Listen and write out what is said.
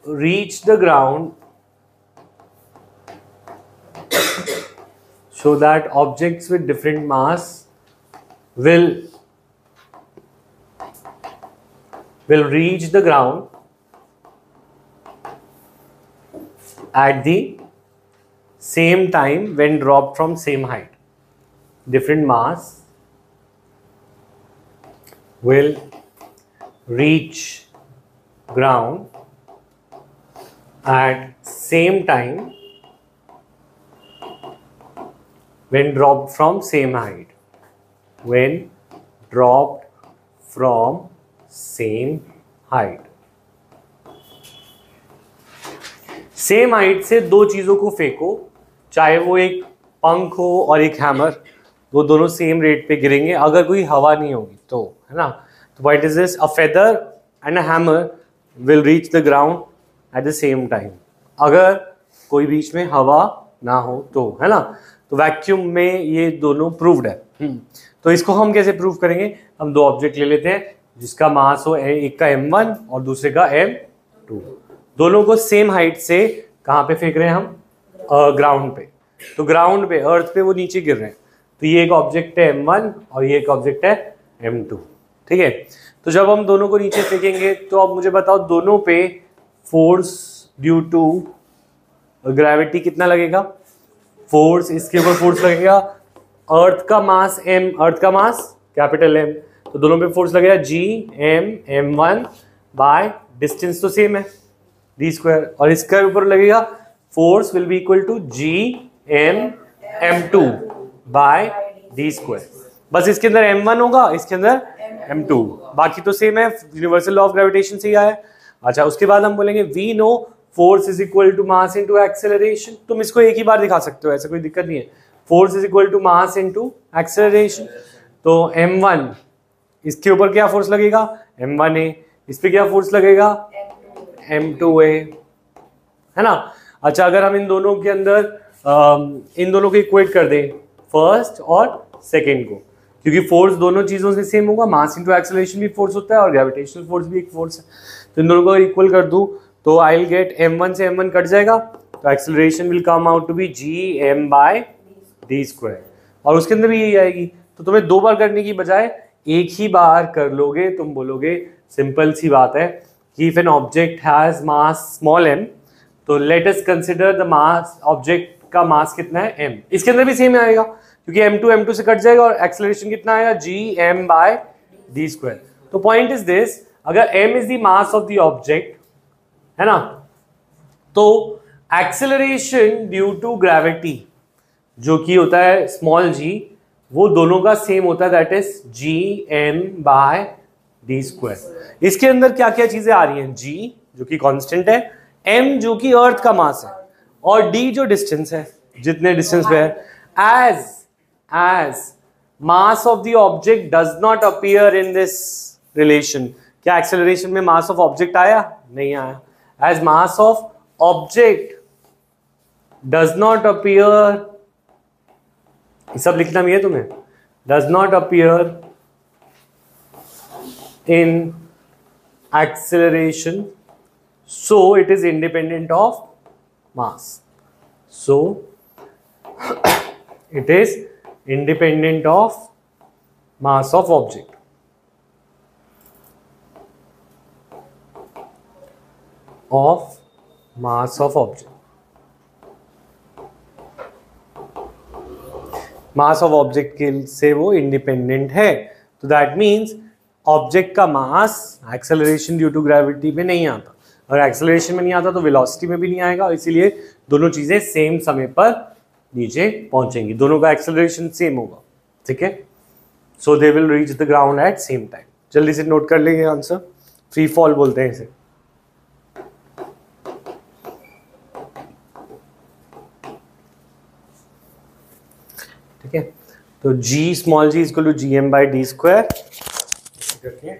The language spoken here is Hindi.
reach the ground so that objects with different mass will reach the ground at the same time when dropped from same height. Different mass will reach ground at same time when dropped from same height. When dropped from same height. Same height से दो चीजों को फेंको, चाहे वो एक पंख हो और एक हैमर, वो दोनों सेम रेट पे गिरेंगे अगर कोई हवा नहीं होगी तो, है ना। तो what is this? A feather and a hammer will reach the ground at the same time, अगर कोई बीच में हवा ना हो तो, है ना। तो वैक्यूम में ये दोनों प्रूव्ड है। तो इसको हम कैसे प्रूव करेंगे? हम दो ऑब्जेक्ट ले लेते हैं जिसका मास हो, एक का m1 और दूसरे का m2, दोनों को सेम हाइट से कहाँ पे फेंक रहे हैं हम? ग्राउंड पे। तो ग्राउंड पे, अर्थ पे वो नीचे गिर रहे हैं। तो ये एक ऑब्जेक्ट है m1 और ये एक ऑब्जेक्ट है m2, ठीक है। तो जब हम दोनों को नीचे फेंकेंगे तो अब मुझे बताओ दोनों पे फोर्स ड्यू टू ग्रेविटी कितना लगेगा? फोर्स, इसके ऊपर फोर्स लगेगा, अर्थ का मास m, अर्थ का मास कैपिटल M, तो दोनों पे फोर्स लगेगा G M m1 by distance तो सेम है d स्क्वायर, और इसके ऊपर लगेगा force will be equal to G M m2 by d square. बस इसके अंदर m1 होगा, इसके अंदर m2, बाकी तो सेम है, यूनिवर्सल लॉ ऑफ ग्रेविटेशन से ही आया है। अच्छा, उसके बाद हम बोलेंगे we know force is equal to mass into acceleration. तुम इसको एक ही बार दिखा सकते हो, ऐसा कोई दिक्कत नहीं है। Force is equal to mass into acceleration. तो m1, इसके ऊपर क्या फोर्स लगेगा? m1a, इस पे क्या फोर्स लगेगा? m2a, है ना। अच्छा, अगर हम इन दोनों के अंदर इन दोनों को इक्वेट कर दें, फर्स्ट और सेकेंड को, क्योंकि फोर्स दोनों चीजों से सेम होगा, मास इनटू एक्सेलरेशन भी फोर्स होता है और ग्रेविटेशनल फोर्स भी एक फोर्स है। तो इन दोनों को इक्वल कर दूं तो आई विल गेट m1 से m1 कट जाएगा, तो acceleration will come out to be gm by d square, और उसके अंदर भी यही आएगी। तो तुम्हें दो बार करने की बजाय एक ही बार कर लोगे, तुम बोलोगे सिंपल सी बात है कि if an object has mass small m, तो let us consider the mass, object का मास कितना है? m, इसके अंदर भी सेम आएगा क्योंकि m2 से कट जाएगा और एक्सेलरेशन कितना आएगा? gm by d square. तो पॉइंट इज दिस, अगर m is the mass of the object, है ना, तो एक्सेलरेशन ड्यू टू ग्रेविटी जो कि होता है स्मॉल g, वो दोनों का सेम होता है, that is gm by d square. इसके अंदर क्या क्या चीजें आ रही हैं? g जो कि कांस्टेंट है, m जो कि अर्थ का मास है, और d जो डिस्टेंस है, जितने डिस्टेंस पे है। As mass of the object does not appear in this relation, क्या एक्सेलरेशन में मास ऑफ ऑब्जेक्ट आया? नहीं आया। As mass of object does not appear, ये सब लिखना भी है तुम्हें, does not appear in acceleration, so it is independent of mass. So it is independent of mass of object. Of mass of object, mass of object के से वो इंडिपेंडेंट है। तो दैट मीन्स ऑब्जेक्ट का मास एक्सेलरेशन ड्यू टू ग्रेविटी में नहीं आता, और एक्सेलरेशन में नहीं आता तो वेलोसिटी में भी नहीं आएगा, इसीलिए दोनों चीजें सेम समय पर नीचे पहुंचेंगी, दोनों का एक्सेलरेशन सेम होगा, ठीक है। So they will reach the ground at same time. जल्दी से नोट कर लेंगे आंसर, फ्री फॉल बोलते हैं इसे। ठीक है, तो g small g equal to gm by d square करके